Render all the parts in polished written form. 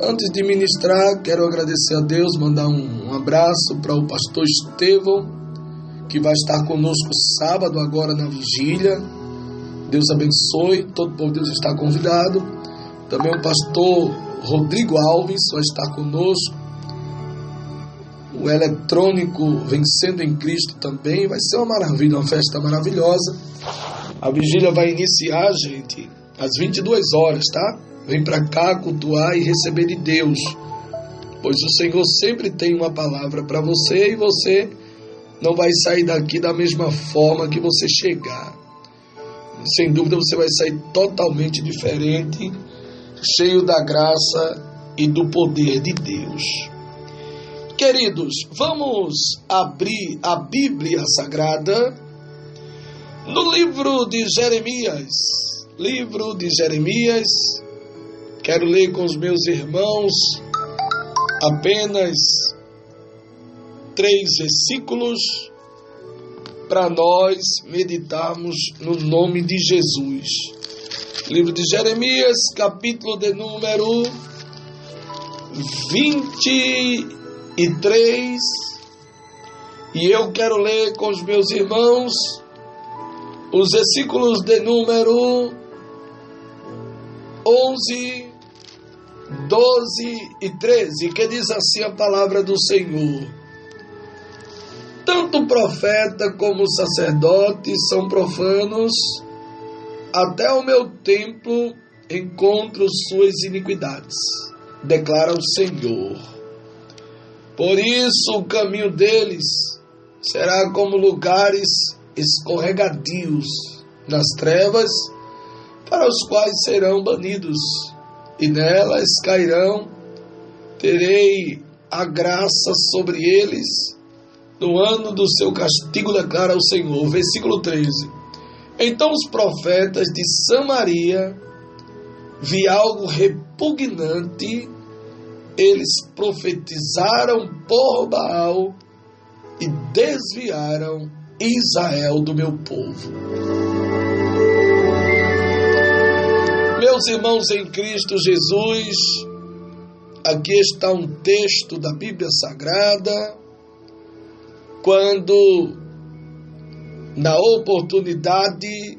Antes de ministrar, quero agradecer a Deus, mandar um abraço para o pastor Estevão, que vai estar conosco sábado agora na vigília. Deus abençoe, todo povo de Deus está convidado. Também o pastor Rodrigo Alves vai estar conosco. O eletrônico Vencendo em Cristo também. Vai ser uma maravilha, uma festa maravilhosa. A vigília vai iniciar, gente, às 22 horas, tá? Vem para cá cultuar e receber de Deus, pois o Senhor sempre tem uma palavra para você e você não vai sair daqui da mesma forma que você chegar. Sem dúvida você vai sair totalmente diferente, cheio da graça e do poder de Deus. Queridos, vamos abrir a Bíblia Sagrada no livro de Jeremias. Livro de Jeremias. Quero ler com os meus irmãos apenas 3 versículos para nós meditarmos no nome de Jesus. Livro de Jeremias, capítulo de número 23. E eu quero ler com os meus irmãos os versículos de número 11, 12 e 13, que diz assim a palavra do Senhor: tanto o profeta como o sacerdote são profanos, até o meu templo encontro suas iniquidades, declara o Senhor. Por isso o caminho deles será como lugares escorregadios nas trevas, para os quais serão banidos, e nelas cairão. Terei a graça sobre eles no ano do seu castigo, declara o Senhor. Versículo 13. Então os profetas de Samaria vi algo repugnante. Eles profetizaram por Baal e desviaram Israel do meu povo. Meus irmãos em Cristo Jesus, aqui está um texto da Bíblia Sagrada. Quando, na oportunidade,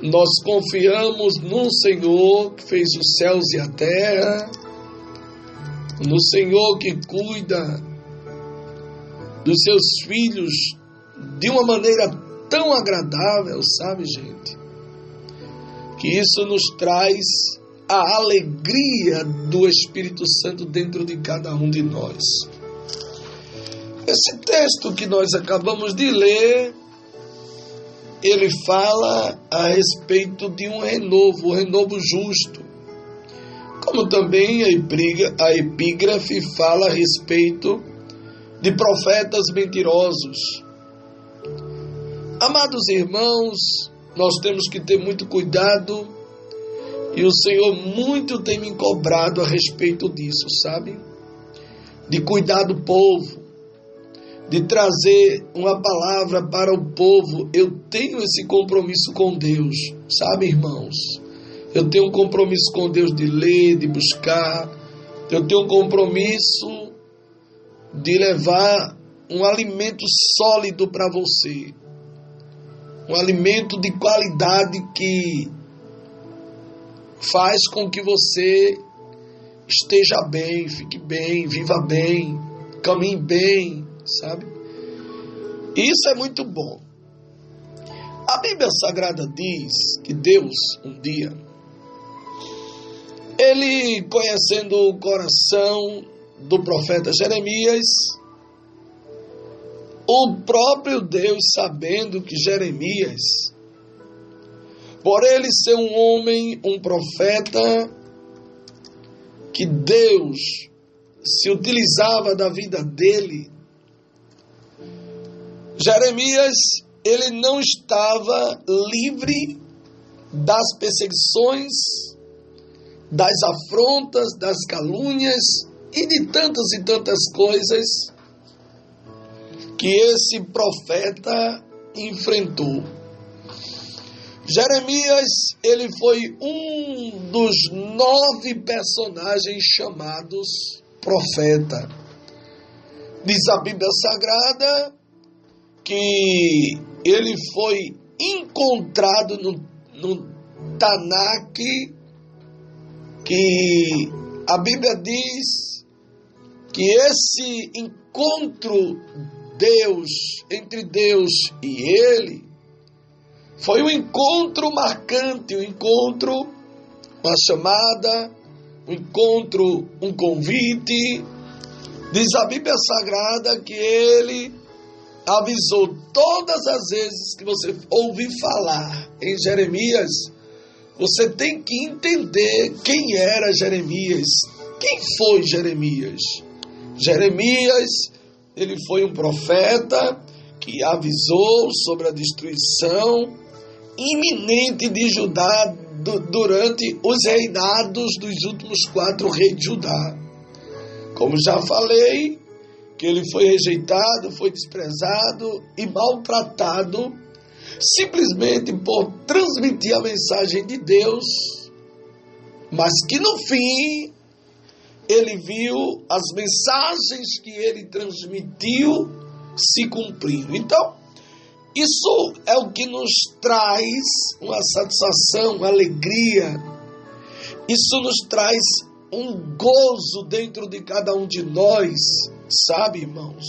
nós confiamos no Senhor que fez os céus e a terra, no Senhor que cuida dos seus filhos de uma maneira tão agradável, sabe, gente? Que isso nos traz a alegria do Espírito Santo dentro de cada um de nós. Esse texto que nós acabamos de ler, ele fala a respeito de um renovo justo. Como também a epígrafe fala a respeito de profetas mentirosos. Amados irmãos, nós temos que ter muito cuidado, e o Senhor muito tem me cobrado a respeito disso, sabe? De cuidar do povo, de trazer uma palavra para o povo. Eu tenho esse compromisso com Deus, sabe, irmãos? Eu tenho um compromisso com Deus de ler, de buscar. Eu tenho um compromisso de levar um alimento sólido para você. Um alimento de qualidade que faz com que você esteja bem, fique bem, viva bem, caminhe bem, sabe? Isso é muito bom. A Bíblia Sagrada diz que Deus, um dia, ele, conhecendo o coração do profeta Jeremias, o próprio Deus, sabendo que Jeremias, por ele ser um homem, um profeta, que Deus se utilizava da vida dele, Jeremias, ele não estava livre das perseguições, das afrontas, das calúnias e de tantas e tantas coisas que esse profeta enfrentou. Jeremias, ele foi um dos 9 personagens chamados profeta. Diz a Bíblia Sagrada que ele foi encontrado no Tanakh, que a Bíblia diz que esse encontro entre Deus e ele foi um encontro marcante, um encontro, uma chamada, um encontro, um convite. Diz a Bíblia Sagrada que ele avisou todas as vezes que você ouvir falar em Jeremias, você tem que entender quem era Jeremias. Quem foi Jeremias? Jeremias, ele foi um profeta que avisou sobre a destruição iminente de Judá durante os reinados dos últimos 4 reis de Judá. Como já falei, que ele foi rejeitado, foi desprezado e maltratado, simplesmente por transmitir a mensagem de Deus, mas que no fim ele viu as mensagens que ele transmitiu se cumprindo. Então, isso é o que nos traz uma satisfação, uma alegria. Isso nos traz um gozo dentro de cada um de nós, sabe, irmãos?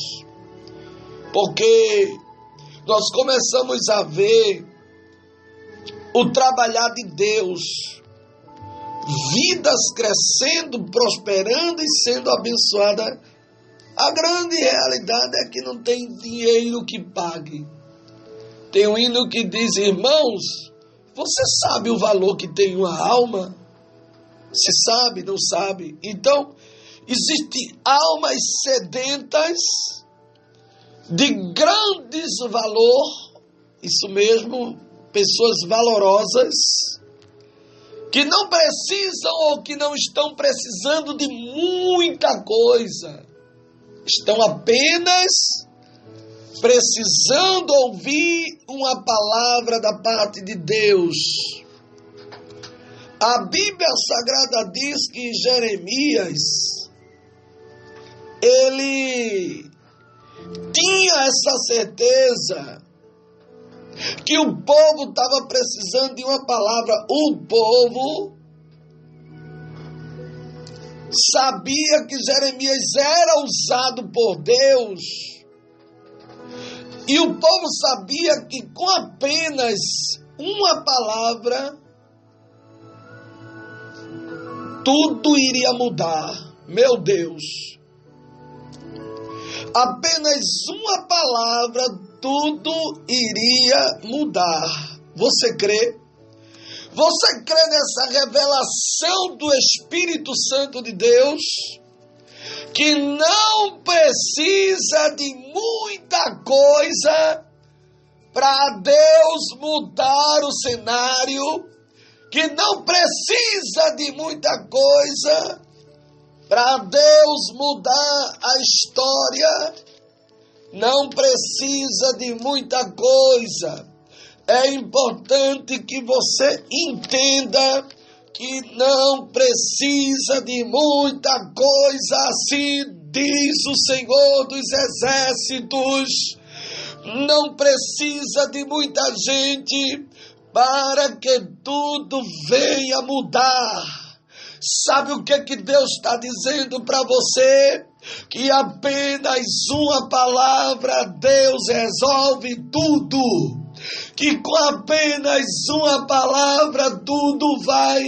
Porque nós começamos a ver o trabalhar de Deus, vidas crescendo, prosperando e sendo abençoadas. A grande realidade é que não tem dinheiro que pague. Tem um hino que diz: irmãos, você sabe o valor que tem uma alma? Se sabe, não sabe? Então, existem almas sedentas de grandes valor, isso mesmo, pessoas valorosas, que não precisam ou que não estão precisando de muita coisa, estão apenas precisando ouvir uma palavra da parte de Deus. A Bíblia Sagrada diz que Jeremias, ele tinha essa certeza que o povo estava precisando de uma palavra. O povo sabia que Jeremias era usado por Deus, e o povo sabia que com apenas uma palavra tudo iria mudar. Meu Deus, apenas uma palavra, tudo iria mudar. Você crê? Você crê nessa revelação do Espírito Santo de Deus? Que não precisa de muita coisa para Deus mudar o cenário, que não precisa de muita coisa para Deus mudar a história, não precisa de muita coisa. É importante que você entenda que não precisa de muita coisa, assim diz o Senhor dos Exércitos. Não precisa de muita gente para que tudo venha mudar. Sabe o que Deus está dizendo para você? Que apenas uma palavra Deus resolve tudo. Que com apenas uma palavra tudo vai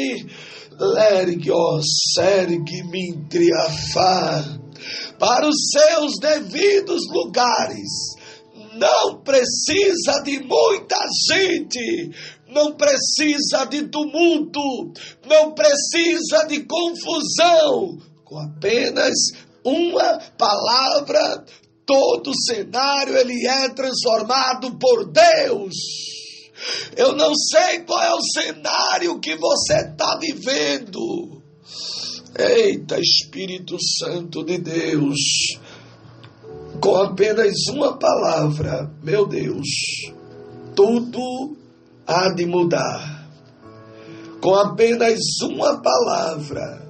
para os seus devidos lugares. Não precisa de muita gente, não precisa de tumulto, não precisa de confusão. Com apenas uma palavra, todo o cenário ele é transformado por Deus. Eu não sei qual é o cenário que você está vivendo. Eita, Espírito Santo de Deus, com apenas uma palavra, meu Deus, tudo há de mudar. Com apenas uma palavra,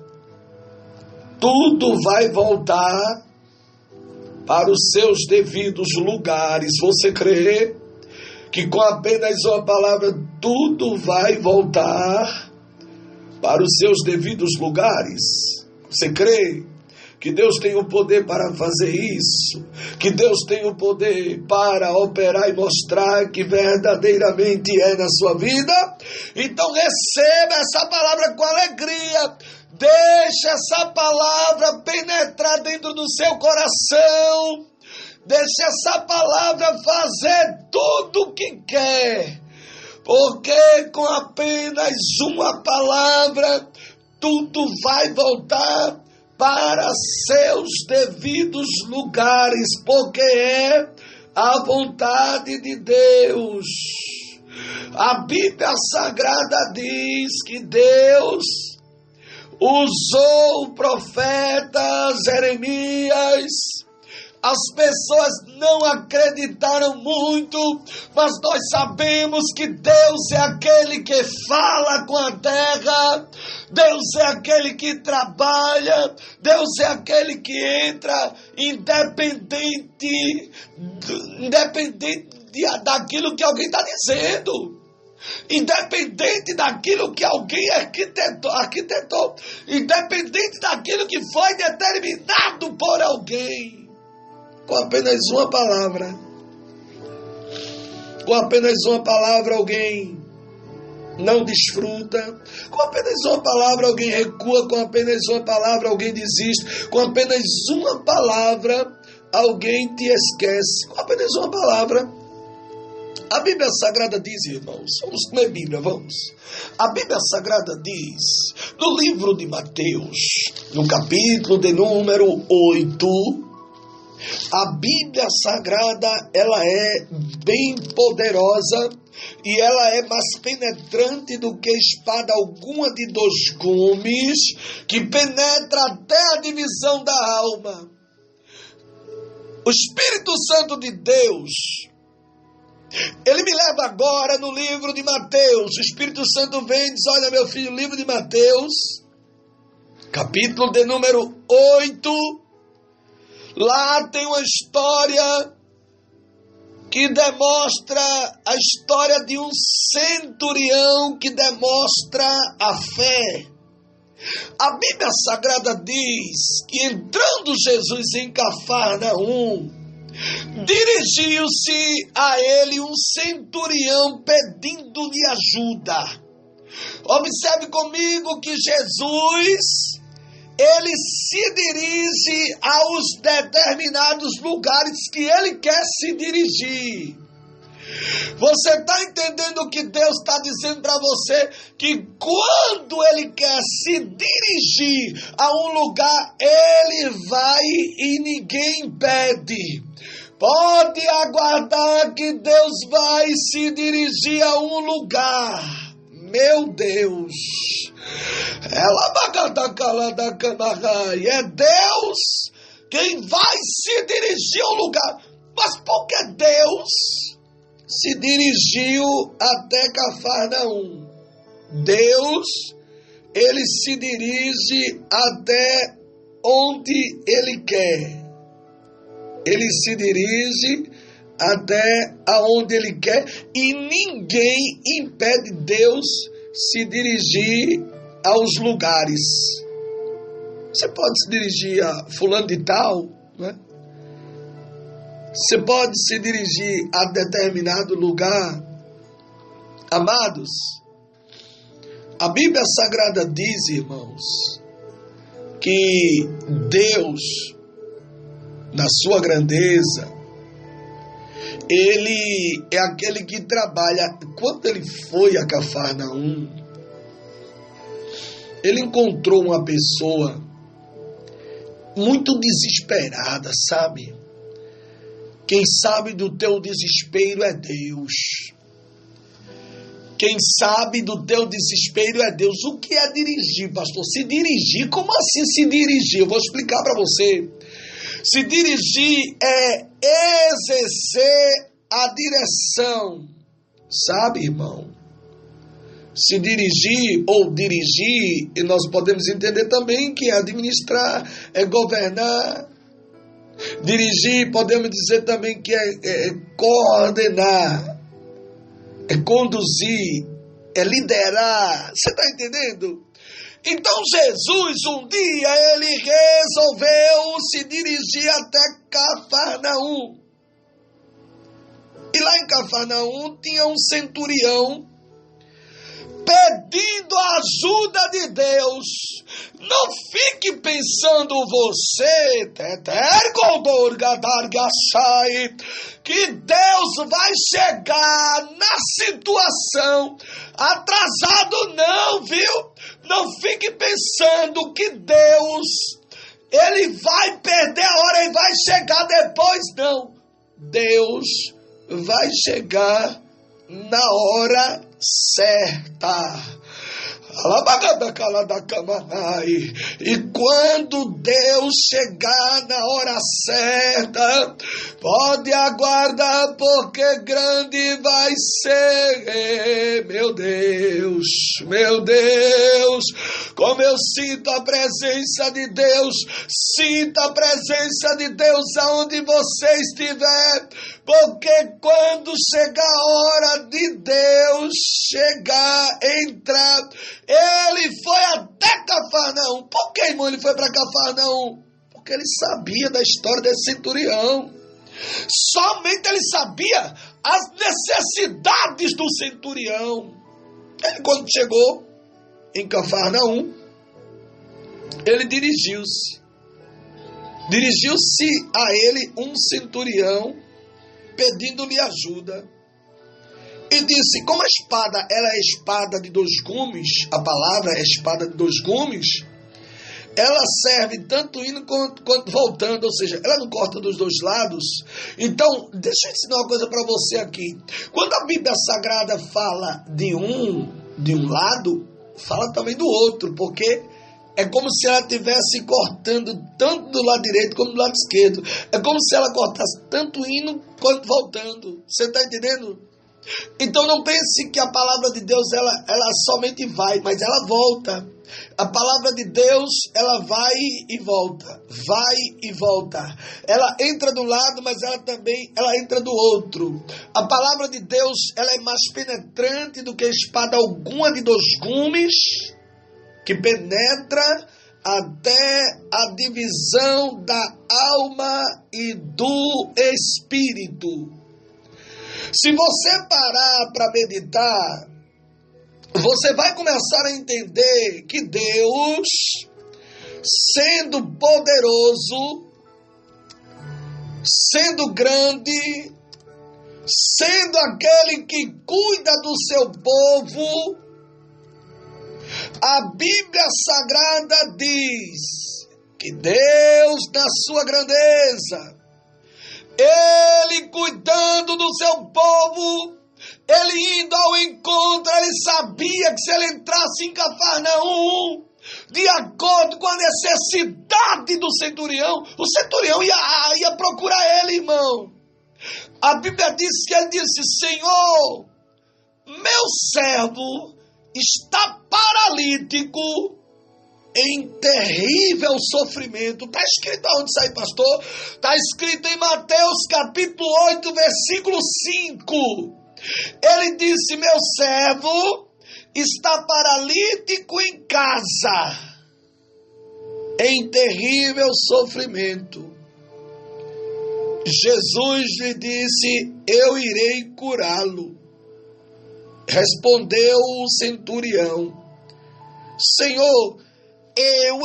tudo vai voltar para os seus devidos lugares. Você crê que com apenas uma palavra tudo vai voltar para os seus devidos lugares? Você crê que Deus tem o poder para fazer isso? Que Deus tem o poder para operar e mostrar que verdadeiramente é na sua vida? Então receba essa palavra com alegria. Deixe essa palavra penetrar dentro do seu coração. Deixe essa palavra fazer tudo o que quer. Porque com apenas uma palavra, tudo vai voltar para seus devidos lugares. Porque é a vontade de Deus. A Bíblia Sagrada diz que Deus usou o profeta Jeremias. As pessoas não acreditaram muito, mas nós sabemos que Deus é aquele que fala com a terra, Deus é aquele que trabalha, Deus é aquele que entra independente daquilo que alguém está dizendo. Independente daquilo que alguém arquitetou, independente daquilo que foi determinado por alguém, com apenas uma palavra alguém não desfruta, com apenas uma palavra alguém recua, com apenas uma palavra alguém desiste, com apenas uma palavra alguém te esquece, com apenas uma palavra. A Bíblia Sagrada diz, irmãos, vamos ler Bíblia, vamos. A Bíblia Sagrada diz, no livro de Mateus, no capítulo de número 8, a Bíblia Sagrada, ela é bem poderosa e ela é mais penetrante do que espada alguma de dois gumes, que penetra até a divisão da alma. O Espírito Santo de Deus, ele me leva agora no livro de Mateus. O Espírito Santo vem e diz, olha meu filho, livro de Mateus, capítulo de número 8, lá tem uma história que demonstra a história de um centurião que demonstra a fé. A Bíblia Sagrada diz que entrando Jesus em Cafarnaum, dirigiu-se a ele um centurião pedindo-lhe ajuda. Observe comigo que Jesus, ele se dirige aos determinados lugares que ele quer se dirigir. Você está entendendo o que Deus está dizendo para você? Que quando ele quer se dirigir a um lugar, ele vai e ninguém impede. Pode aguardar que Deus vai se dirigir a um lugar. Meu Deus. É Deus quem vai se dirigir ao lugar. Mas por que Deus se dirigiu até Cafarnaum? Deus, ele se dirige até onde ele quer. Ele se dirige até aonde ele quer e ninguém impede Deus se dirigir aos lugares. Você pode se dirigir a fulano de tal, né? Você pode se dirigir a determinado lugar. Amados, a Bíblia Sagrada diz, irmãos, que Deus, na sua grandeza, ele é aquele que trabalha. Quando ele foi a Cafarnaum, ele encontrou uma pessoa muito desesperada, sabe? Quem sabe do teu desespero é Deus. Quem sabe do teu desespero é Deus. O que é dirigir, pastor? Se dirigir? Como assim se dirigir? Eu vou explicar para você. Se dirigir é exercer a direção. Sabe, irmão? Se dirigir ou dirigir, e nós podemos entender também que é administrar, é governar. Dirigir, podemos dizer também que é coordenar, é conduzir, é liderar. Você está entendendo? Então Jesus, um dia, ele resolveu se dirigir até Cafarnaum. E lá em Cafarnaum tinha um centurião pedindo a ajuda de Deus. Não fique pensando você, que Deus vai chegar na situação atrasado, não, viu? Não fique pensando que Deus, ele vai perder a hora e vai chegar depois, não. Deus vai chegar na hora certa. E quando Deus chegar na hora certa, pode aguardar, porque grande vai ser. Meu Deus, como eu sinto a presença de Deus. Sinta a presença de Deus aonde você estiver, porque quando chegar a hora de Deus chegar, entrar, ele foi até Cafarnaum. Por que, irmão, ele foi para Cafarnaum? Porque ele sabia da história desse centurião. Somente ele sabia as necessidades do centurião. Ele, quando chegou em Cafarnaum, ele dirigiu-se a ele um centurião, pedindo-lhe ajuda. E disse, como a espada, ela é espada de dois gumes, a palavra é espada de dois gumes, ela serve tanto indo quanto voltando, ou seja, ela não corta dos dois lados. Então, deixa eu ensinar uma coisa para você aqui. Quando a Bíblia Sagrada fala de um lado, fala também do outro, porque é como se ela estivesse cortando tanto do lado direito como do lado esquerdo. É como se ela cortasse tanto indo quanto voltando. Você está entendendo? Então não pense que a palavra de Deus ela somente vai, mas ela volta. A palavra de Deus, ela vai e volta, vai e volta. Ela entra do lado, mas ela também entra do outro. A palavra de Deus, ela é mais penetrante do que espada alguma de dois gumes, que penetra até a divisão da alma e do espírito. Se você parar para meditar, você vai começar a entender que Deus, sendo poderoso, sendo grande, sendo aquele que cuida do seu povo, a Bíblia Sagrada diz que Deus, na sua grandeza, ele cuidando do seu povo, ele indo ao encontro, ele sabia que se ele entrasse em Cafarnaum, de acordo com a necessidade do centurião, o centurião ia procurar ele, irmão. A Bíblia diz que ele disse, Senhor, meu servo está paralítico em terrível sofrimento. Está escrito aonde isso aí, pastor? Está escrito em Mateus capítulo 8, versículo 5. Ele disse, meu servo está paralítico em casa, em terrível sofrimento. Jesus lhe disse, eu irei curá-lo. Respondeu o centurião, Senhor, eu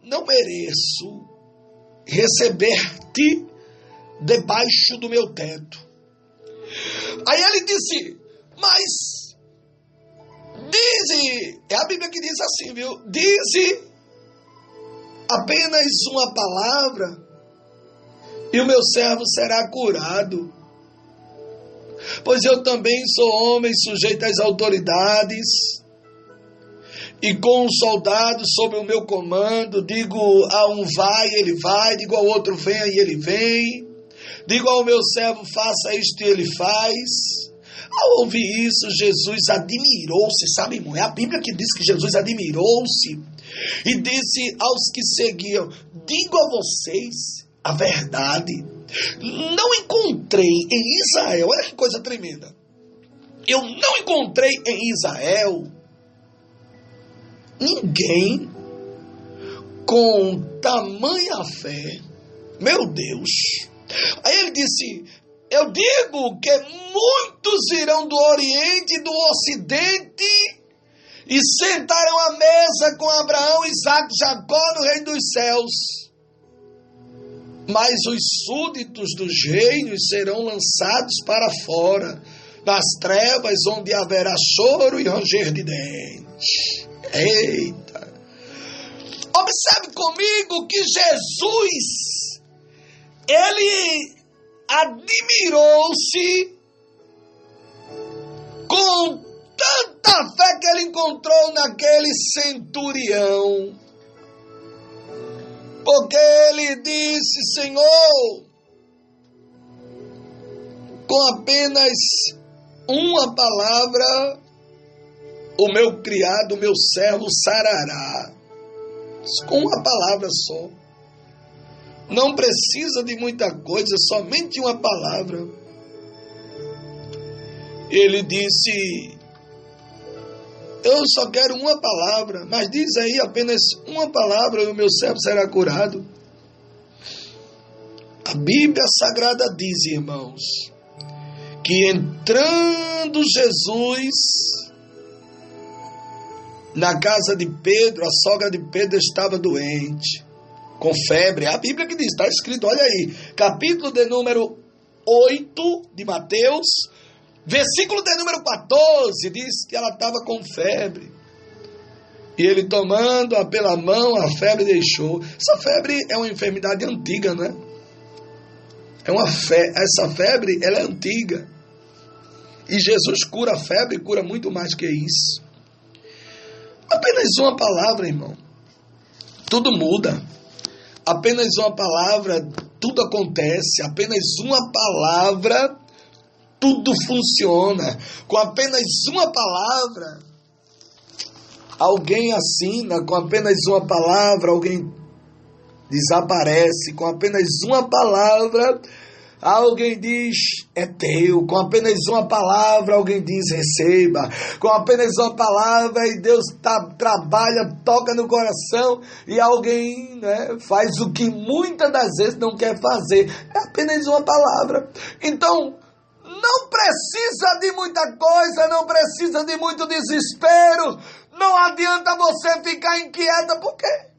não mereço receber-te debaixo do meu teto. Aí ele disse, mas dize, é a Bíblia que diz assim, viu? Dize apenas uma palavra e o meu servo será curado. Pois eu também sou homem sujeito às autoridades, e com um soldado sob o meu comando, digo a um vai, ele vai, digo ao outro venha e ele vem, digo ao meu servo faça isto e ele faz. Ao ouvir isso, Jesus admirou-se, sabe, irmão? É a Bíblia que diz que Jesus admirou-se e disse aos que seguiam: digo a vocês a verdade, não encontrei em Israel, olha que coisa tremenda, eu não encontrei em Israel ninguém com tamanha fé, meu Deus. Aí ele disse: eu digo que muitos virão do Oriente e do Ocidente e sentarão à mesa com Abraão, Isaque, Jacó no reino dos céus. Mas os súditos dos reinos serão lançados para fora, nas trevas onde haverá choro e ranger de dentes. Eita! Observe comigo que Jesus, ele admirou-se com tanta fé que ele encontrou naquele centurião, porque ele disse: Senhor, com apenas uma palavra o meu criado, o meu servo sarará. Com uma palavra só. Não precisa de muita coisa, somente uma palavra. Ele disse: eu só quero uma palavra, mas diz aí apenas uma palavra e o meu servo será curado. A Bíblia Sagrada diz, irmãos, que entrando Jesus na casa de Pedro, a sogra de Pedro estava doente, com febre. A Bíblia que diz, está escrito, olha aí, capítulo de número 8 de Mateus, versículo de número 14, diz que ela estava com febre. E ele, tomando-a pela mão, a febre deixou. Essa febre é uma enfermidade antiga, né? Essa febre, ela é antiga. E Jesus cura a febre, cura muito mais que isso. Apenas uma palavra, irmão, tudo muda. Apenas uma palavra, tudo acontece. Apenas uma palavra, tudo funciona. Com apenas uma palavra, alguém assina. Com apenas uma palavra, alguém desaparece. Com apenas uma palavra, alguém diz, é teu. Com apenas uma palavra, alguém diz, receba. Com apenas uma palavra, e Deus trabalha, toca no coração, e alguém, né, faz o que muitas das vezes não quer fazer. É apenas uma palavra. Então, não precisa de muita coisa, não precisa de muito desespero. Não adianta você ficar inquieta, porque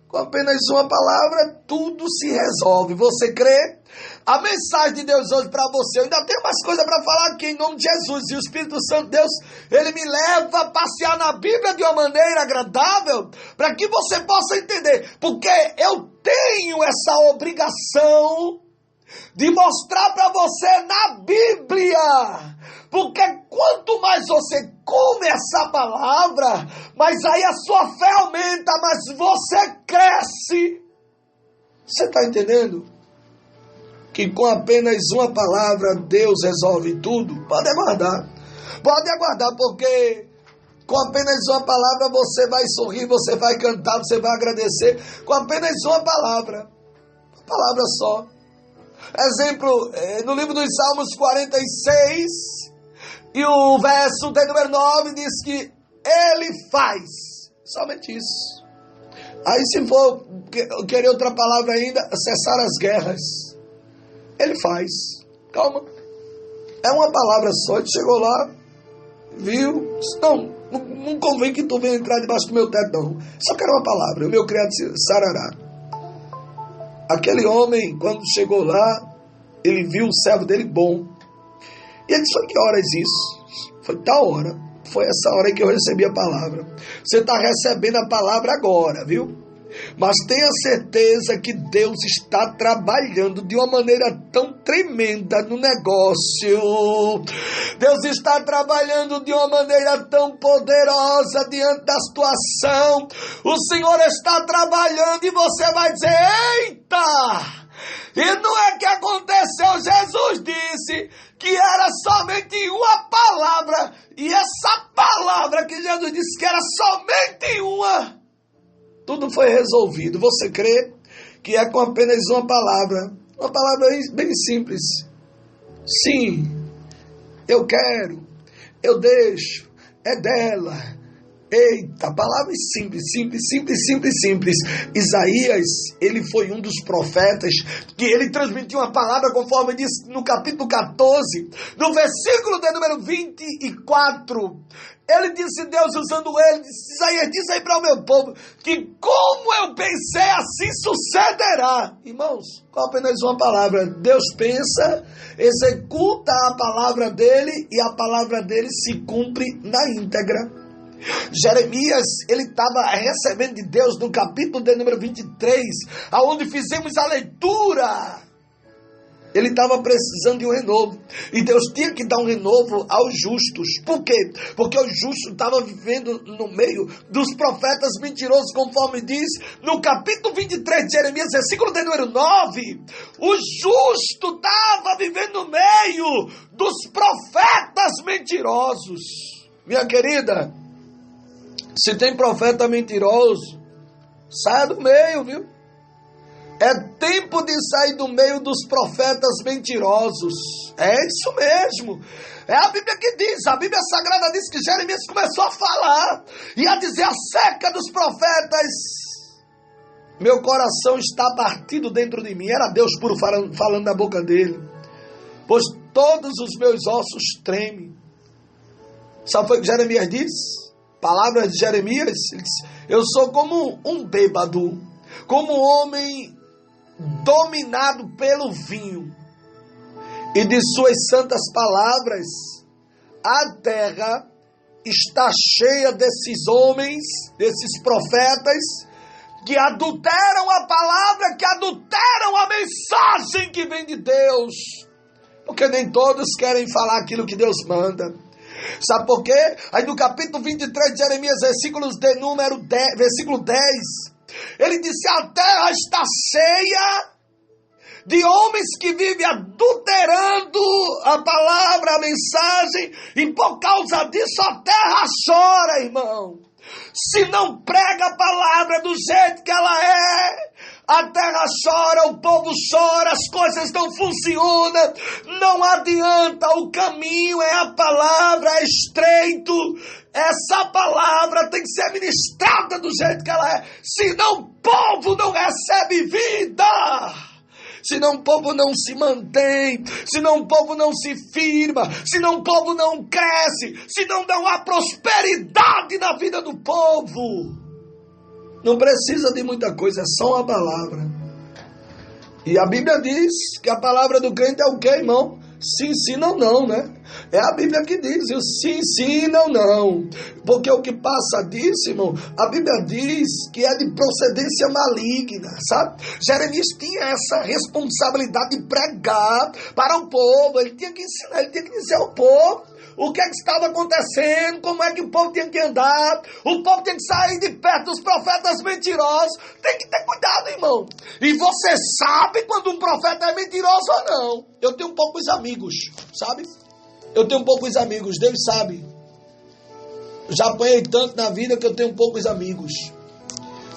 com apenas uma palavra, tudo se resolve. Você crê? A mensagem de Deus hoje para você, eu ainda tenho mais coisa para falar aqui em nome de Jesus. E o Espírito Santo, Deus, ele me leva a passear na Bíblia de uma maneira agradável, para que você possa entender. Porque eu tenho essa obrigação de mostrar para você na Bíblia. Porque quanto mais você come essa palavra, mais aí a sua fé aumenta, mas você cresce. Você está entendendo? Que com apenas uma palavra Deus resolve tudo. Pode aguardar, porque com apenas uma palavra você vai sorrir, você vai cantar, você vai agradecer. Com apenas uma palavra só. Exemplo, no livro dos Salmos 46, e o verso de número 9 diz que ele faz. Somente isso. Aí se for querer outra palavra ainda, cessar as guerras. Ele faz. Calma. É uma palavra só. Ele chegou lá, viu? Não convém que tu venha entrar debaixo do meu teto, não. Só quero uma palavra. O meu criado sarará. Aquele homem, quando chegou lá, ele viu o servo dele bom. E ele disse: foi que horas isso? Foi tal hora. Foi essa hora aí que eu recebi a palavra. Você está recebendo a palavra agora, viu? Mas tenha certeza que Deus está trabalhando de uma maneira tão tremenda no negócio. Deus está trabalhando de uma maneira tão poderosa diante da situação. O Senhor está trabalhando e você vai dizer: eita! E não é que aconteceu, Jesus disse que era somente uma palavra. E essa palavra que Jesus disse que era somente uma, tudo foi resolvido. Você crê que é com apenas uma palavra bem simples? Sim, eu quero, eu deixo, é dela. Eita, palavras simples. Isaías, ele foi um dos profetas que ele transmitiu uma palavra conforme diz no capítulo 14, no versículo de número 24. Ele disse, Deus usando ele, disse, Isaías, diz aí para o meu povo que como eu pensei assim sucederá. Irmãos, com apenas uma palavra, Deus pensa, executa a palavra dele e a palavra dele se cumpre na íntegra. Jeremias, ele estava recebendo de Deus no capítulo de número 23, aonde fizemos a leitura. Ele estava precisando de um renovo. E Deus tinha que dar um renovo aos justos. Por quê? Porque os justos estavam vivendo no meio dos profetas mentirosos, conforme diz no capítulo 23 de Jeremias, versículo de número 9. O justo estava vivendo no meio dos profetas mentirosos. Minha querida, se tem profeta mentiroso, saia do meio, viu? É tempo de sair do meio dos profetas mentirosos. É isso mesmo. É a Bíblia que diz, a Bíblia Sagrada diz que Jeremias começou a falar e a dizer acerca dos profetas. Meu coração está partido dentro de mim. Era Deus puro falando da boca dele. Pois todos os meus ossos tremem. Sabe o que Jeremias disse? Palavras de Jeremias, ele disse, eu sou como um bêbado, como um homem dominado pelo vinho. E de suas santas palavras, a terra está cheia desses homens, desses profetas, que adulteram a palavra, que adulteram a mensagem que vem de Deus. Porque nem todos querem falar aquilo que Deus manda. Sabe por quê? Aí no capítulo 23 de Jeremias, versículo 10, ele disse, a terra está cheia de homens que vivem adulterando a palavra, a mensagem, e por causa disso a terra chora, irmão. Se não prega a palavra do jeito que ela é, a terra chora, o povo chora, as coisas não funcionam, não adianta, o caminho é a palavra, é estreito, essa palavra tem que ser ministrada do jeito que ela é, senão o povo não recebe vida. Senão o povo não se mantém, senão o povo não se firma, senão o povo não cresce, senão não há prosperidade na vida do povo. Não precisa de muita coisa, é só uma palavra. E a Bíblia diz que a palavra do crente é o quê, irmão? Sim, sim, não, não, né? É a Bíblia que diz, o sim, sim, não, não. Porque o que passa disso, irmão, a Bíblia diz que é de procedência maligna, sabe? Jeremias tinha essa responsabilidade de pregar para o povo, ele tinha que ensinar, ele tinha que dizer ao povo o que é que estava acontecendo, como é que o povo tinha que andar, o povo tem que sair de perto dos profetas mentirosos, tem que ter cuidado, irmão. E você sabe quando um profeta é mentiroso ou não. Eu tenho poucos amigos, sabe? Eu tenho poucos amigos, Deus sabe. Já apanhei tanto na vida que eu tenho poucos amigos.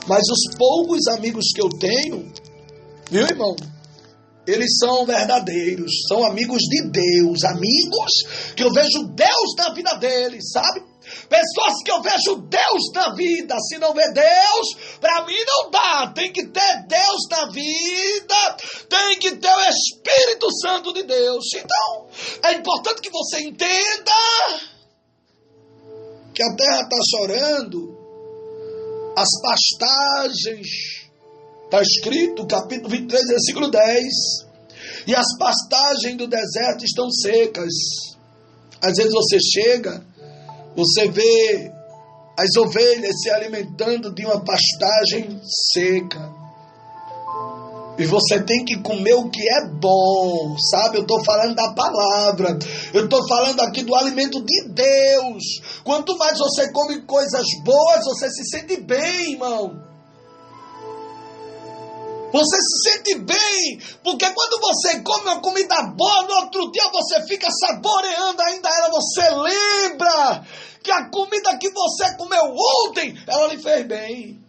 Mas os poucos amigos que eu tenho, viu, irmão? Eles são verdadeiros, são amigos de Deus, amigos que eu vejo Deus na vida deles, sabe? Pessoas que eu vejo Deus na vida. Se não vê Deus, para mim não dá. Tem que ter Deus na vida, tem que ter o Espírito Santo de Deus. Então, é importante que você entenda que a terra está chorando, as pastagens. Está escrito, capítulo 23, versículo 10. E as pastagens do deserto estão secas. Às vezes você chega, você vê as ovelhas se alimentando de uma pastagem seca. E você tem que comer o que é bom, sabe? Eu estou falando da palavra. Eu estou falando aqui do alimento de Deus. Quanto mais você come coisas boas, você se sente bem, irmão. Você se sente bem, porque quando você come uma comida boa, no outro dia você fica saboreando ainda ela, você lembra que a comida que você comeu ontem, ela lhe fez bem.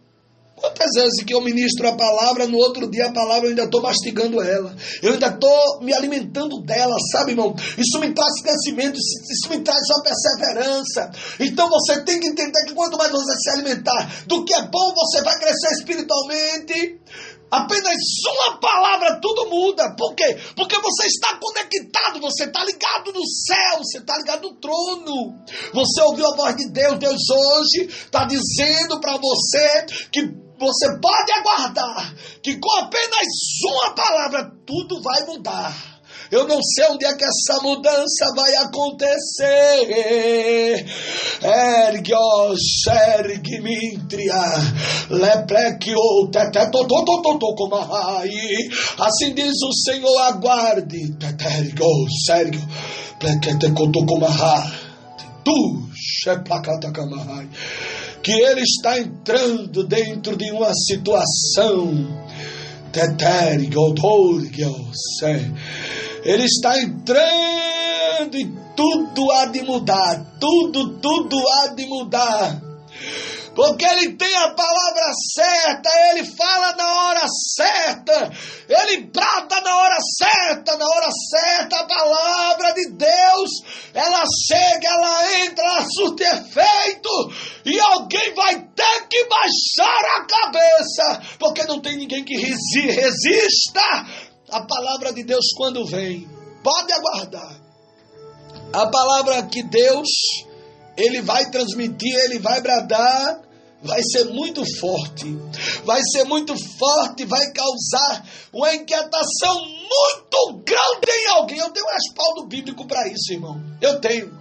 Quantas vezes que eu ministro a palavra, no outro dia a palavra eu ainda estou mastigando ela. Eu ainda estou me alimentando dela, sabe, irmão? Isso me traz crescimento, isso me traz uma perseverança. Então você tem que entender que quanto mais você se alimentar do que é bom, você vai crescer espiritualmente. Apenas uma palavra, tudo muda. Por quê? Porque você está conectado, você está ligado no céu, você está ligado no trono. Você ouviu a voz de Deus. Deus hoje está dizendo para você que você pode aguardar, que com apenas uma palavra tudo vai mudar. Eu não sei onde é que essa mudança vai acontecer. Ergios, ergimintria, leplequio, tetetotototocomai. Assim diz o Senhor, aguarde. Tetergos, ergio, plequetecotocomai. Tu, sheplacatacamai. Que ele está entrando dentro de uma situação. Ele está entrando e tudo há de mudar. Tudo há de mudar. Porque ele tem a palavra certa, ele fala na hora certa, ele brada na hora certa, a palavra de Deus, ela chega, ela entra, ela surte efeito, e alguém vai ter que baixar a cabeça, porque não tem ninguém que resista à palavra de Deus quando vem. Pode aguardar. A palavra que Deus, ele vai transmitir, ele vai bradar, vai ser muito forte, vai vai causar uma inquietação muito grande em alguém. Eu tenho um respaldo bíblico para isso, irmão, eu tenho.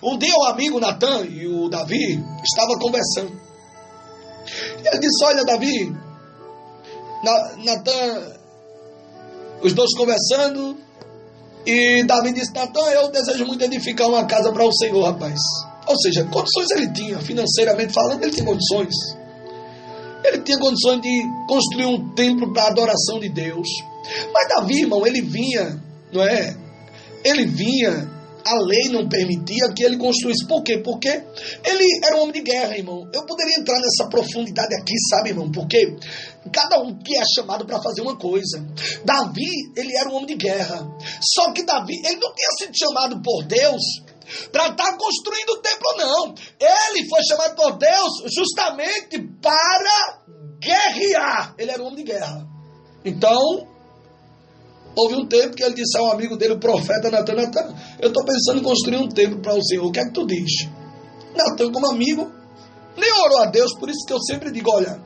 Um dia o amigo Natan e o Davi estavam conversando, e ele disse: olha, Davi, Natan, os dois conversando, e Davi disse: Natan, eu desejo muito edificar uma casa para o Senhor, rapaz. Ou seja, condições ele tinha, financeiramente falando, ele tinha condições. Ele tinha condições de construir um templo para a adoração de Deus. Mas Davi, irmão, ele vinha, não é? Ele vinha, a lei não permitia que ele construísse. Por quê? Porque ele era um homem de guerra, irmão. Eu poderia entrar nessa profundidade aqui, sabe, irmão? Porque cada um que é chamado para fazer uma coisa. Davi, ele era um homem de guerra. Só que Davi, ele não tinha sido chamado por Deus para estar construindo o templo, não. Ele foi chamado por Deus justamente para guerrear. Ele era um homem de guerra. Então, houve um tempo que ele disse ao amigo dele, o profeta Natan: Natan, eu estou pensando em construir um templo para o Senhor, o que é que tu diz? Natan, como amigo, nem orou a Deus. Por isso que eu sempre digo: olha,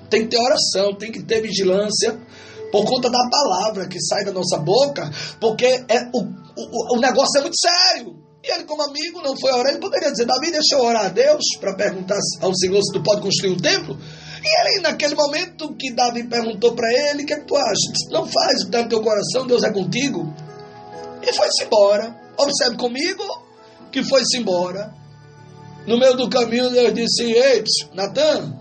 tem que ter oração, tem que ter vigilância, por conta da palavra que sai da nossa boca, porque o negócio é muito sério. E ele, como amigo, não foi orar. Ele poderia dizer: Davi, deixa eu orar a Deus para perguntar ao Senhor se tu pode construir um templo. E ele, naquele momento que Davi perguntou para ele: o que é que tu acha? Ele disse: não faz o que está no teu coração, Deus é contigo. E foi-se embora. Observe comigo que foi-se embora. No meio do caminho, Deus disse: ei, Natan,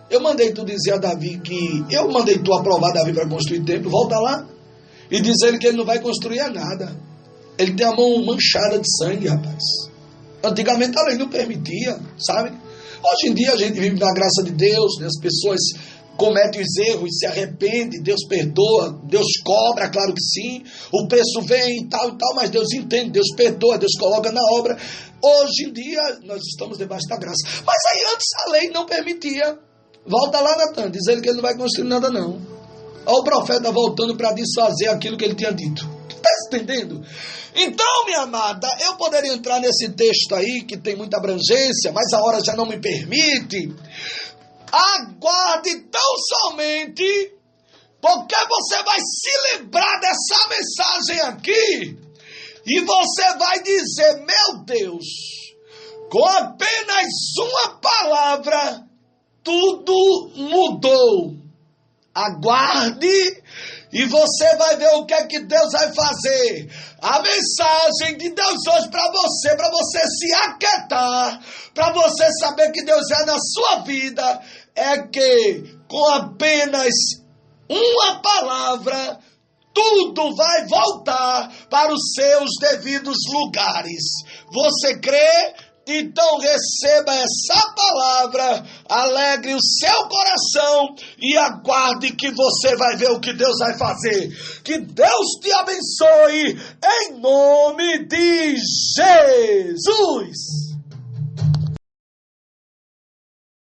eu mandei tu dizer a Davi que... eu mandei tu aprovar Davi para construir templo. Volta lá e diz ele que ele não vai construir nada. Ele tem a mão manchada de sangue, rapaz. Antigamente a lei não permitia, sabe? Hoje em dia a gente vive na graça de Deus, né? As pessoas cometem os erros, se arrependem, Deus perdoa, Deus cobra, claro que sim. O preço vem e tal, mas Deus entende, Deus perdoa, Deus coloca na obra. Hoje em dia nós estamos debaixo da graça. Mas aí antes a lei não permitia. Volta lá, Natan, diz ele que ele não vai construir nada, não. Olha o profeta voltando para desfazer aquilo que ele tinha dito. Está entendendo? Então, minha amada, eu poderia entrar nesse texto aí, que tem muita abrangência, mas a hora já não me permite. Aguarde tão somente, porque você vai se lembrar dessa mensagem aqui, e você vai dizer: meu Deus, com apenas uma palavra, tudo mudou. Aguarde e você vai ver o que é que Deus vai fazer. A mensagem de Deus hoje para você se aquietar, para você saber que Deus é na sua vida, é que com apenas uma palavra, tudo vai voltar para os seus devidos lugares. Você crê? Então receba essa palavra, alegre o seu coração e aguarde que você vai ver o que Deus vai fazer. Que Deus te abençoe em nome de Jesus.